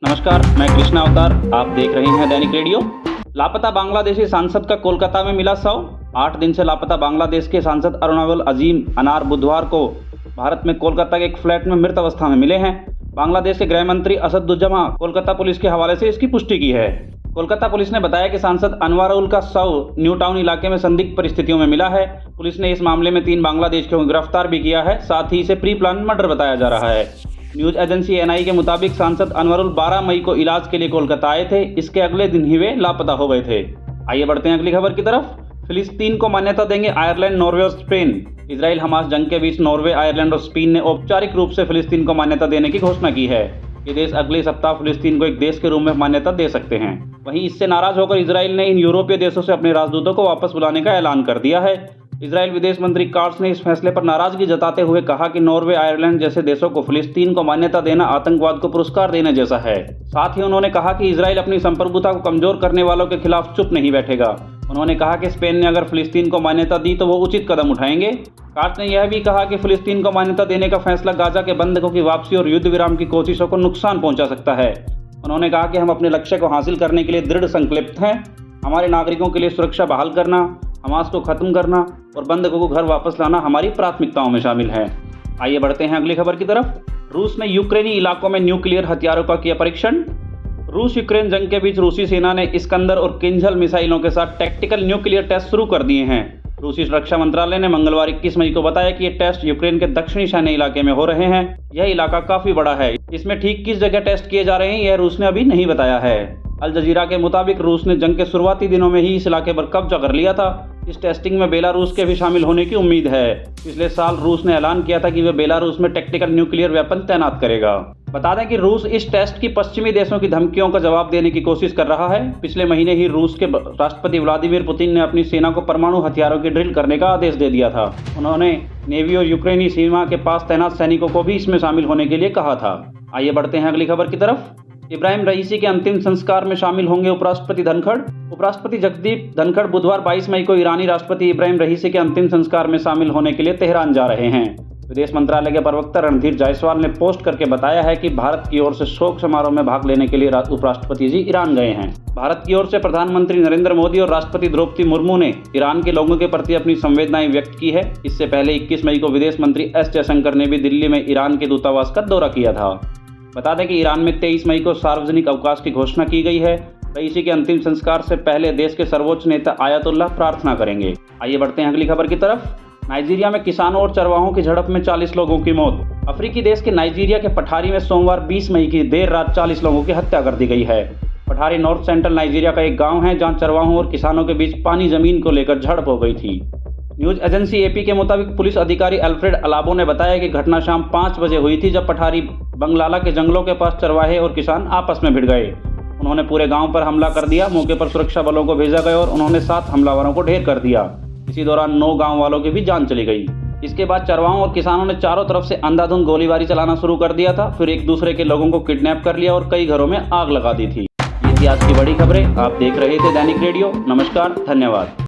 नमस्कार, मैं कृष्णा अवतार। आप देख रहे हैं दैनिक रेडियो। लापता बांग्लादेशी सांसद का कोलकाता में मिला शव। 8 दिन से लापता बांग्लादेश के सांसद अरुणावल अजीम अनार बुधवार को भारत में कोलकाता के एक फ्लैट में मृत अवस्था में मिले हैं। बांग्लादेश के गृह मंत्री असदुज्जमा कोलकाता पुलिस के हवाले से इसकी पुष्टि की है। कोलकाता पुलिस ने बताया कि सांसद अनवारुल का शव न्यू टाउन इलाके में संदिग्ध परिस्थितियों में मिला है। पुलिस ने इस मामले में 3 बांग्लादेशियों को गिरफ्तार भी किया है। साथ ही इसे प्री प्लान मर्डर बताया जा रहा है। न्यूज एजेंसी एनआई के मुताबिक सांसद अनवरुल 12 मई को इलाज के लिए कोलकाता आए थे। इसके अगले दिन ही वे लापता हो गए थे। आइए बढ़ते हैं अगली खबर की तरफ। फिलिस्तीन को मान्यता देंगे आयरलैंड, नॉर्वे और स्पेन। इजराइल हमास जंग के बीच नॉर्वे, आयरलैंड और स्पेन ने औपचारिक रूप से फिलिस्तीन को मान्यता देने की घोषणा की है। ये देश अगले सप्ताह फिलिस्तीन को एक देश के रूप में मान्यता दे सकते हैं। वहीं इससे नाराज होकर इजराइल ने इन यूरोपीय देशों से अपने राजदूतों को वापस बुलाने का ऐलान कर दिया है। इजराइल विदेश मंत्री कार्स ने इस फैसले पर नाराजगी जताते हुए कहा कि नॉर्वे, आयरलैंड जैसे देशों को फिलिस्तीन को मान्यता देना आतंकवाद को पुरस्कार देने जैसा है। साथ ही उन्होंने कहा कि इजराइल अपनी संप्रभुता को कमजोर करने वालों के खिलाफ चुप नहीं बैठेगा। उन्होंने कहा कि स्पेन ने अगर फिलिस्तीन को मान्यता दी तो वो उचित कदम उठाएंगे। कार्स ने यह भी कहा कि फिलिस्तीन को मान्यता देने का फैसला गाजा के बंधकों की वापसी और युद्ध विराम की कोशिशों को नुकसान पहुंचा सकता है। उन्होंने कहा कि हम अपने लक्ष्य को हासिल करने के लिए दृढ़ संकल्पित हैं। हमारे नागरिकों के लिए सुरक्षा बहाल करना, हमास को खत्म करना और बंधकों को घर वापस लाना हमारी प्राथमिकताओं में शामिल है। आइए बढ़ते हैं अगली खबर की तरफ। रूस ने यूक्रेनी इलाकों में न्यूक्लियर हथियारों का किया परीक्षण। रूस यूक्रेन जंग के बीच रूसी सेना ने इस्कंदर और किंजल मिसाइलों के साथ टैक्टिकल न्यूक्लियर टेस्ट शुरू कर दिए हैं। रूसी रक्षा मंत्रालय ने मंगलवार 21 मई को बताया कि ये टेस्ट यूक्रेन के दक्षिणी सैन्य इलाके में हो रहे हैं। यह इलाका काफी बड़ा है। इसमें ठीक किस जगह टेस्ट किए जा रहे हैं यह रूस ने अभी नहीं बताया है। अल जजीरा के मुताबिक रूस ने जंग के शुरुआती दिनों में ही इस इलाके पर कब्जा कर लिया था। इस टेस्टिंग में बेलारूस के भी शामिल होने की उम्मीद है। पिछले साल रूस ने ऐलान किया था कि वह बेलारूस में टैक्टिकल न्यूक्लियर वेपन तैनात करेगा। बता दें कि रूस इस टेस्ट की पश्चिमी देशों की धमकियों का जवाब देने की कोशिश कर रहा है। पिछले महीने ही रूस के राष्ट्रपति व्लादिमीर पुतिन ने अपनी सेना को परमाणु हथियारों की ड्रिल करने का आदेश दे दिया था। उन्होंने नेवी और यूक्रेनी सीमा के पास तैनात सैनिकों को भी इसमें शामिल होने के लिए कहा था। आइए बढ़ते हैं अगली खबर की तरफ। इब्राहिम रईसी के अंतिम संस्कार में शामिल होंगे उपराष्ट्रपति धनखड़। उपराष्ट्रपति जगदीप धनखड़ बुधवार 22 मई को ईरानी राष्ट्रपति इब्राहिम रईसी के अंतिम संस्कार में शामिल होने के लिए तेहरान जा रहे हैं। विदेश मंत्रालय के प्रवक्ता रणधीर जायसवाल ने पोस्ट करके बताया है कि भारत की ओर से शोक समारोह में भाग लेने के लिए उपराष्ट्रपति जी ईरान गए हैं। भारत की ओर से प्रधानमंत्री नरेंद्र मोदी और राष्ट्रपति द्रौपदी मुर्मू ने ईरान के लोगों के प्रति अपनी संवेदनाएं व्यक्त की है। इससे पहले 21 मई को विदेश मंत्री एस जयशंकर ने भी दिल्ली में ईरान के दूतावास का दौरा किया था। बता दें कि ईरान में 23 मई को सार्वजनिक अवकाश की घोषणा की गई है। रईसी के अंतिम संस्कार से पहले देश के सर्वोच्च नेता आयतुल्लाह प्रार्थना करेंगे। आइए बढ़ते हैं अगली खबर की तरफ। नाइजीरिया में किसानों और चरवाहों की झड़प में 40 लोगों की मौत। अफ्रीकी देश के नाइजीरिया के पठारी में सोमवार 20 मई की देर रात 40 लोगों की हत्या कर दी गई है। पठारी नॉर्थ सेंट्रल नाइजीरिया का एक गाँव है जहाँ चरवाहों और किसानों के बीच पानी जमीन को लेकर झड़प हो गई थी। न्यूज एजेंसी एपी के मुताबिक पुलिस अधिकारी अल्फ्रेड अलाबो ने बताया कि घटना शाम 5 बजे हुई थी, जब पठारी बंगलाला के जंगलों के पास चरवाहे और किसान आपस में भिड़ गए। उन्होंने पूरे गांव पर हमला कर दिया। मौके पर सुरक्षा बलों को भेजा गया और उन्होंने 7 हमलावरों को ढेर कर दिया। इसी दौरान 9 गांव वालों की भी जान चली गई। इसके बाद चरवाहों और किसानों ने चारों तरफ से अंधाधुंध गोलीबारी चलाना शुरू कर दिया था। फिर एक दूसरे के लोगों को किडनैप कर लिया और कई घरों में आग लगा दी थी। ये थी आज की बड़ी खबरें। आप देख रहे थे दैनिक रेडियो। नमस्कार, धन्यवाद।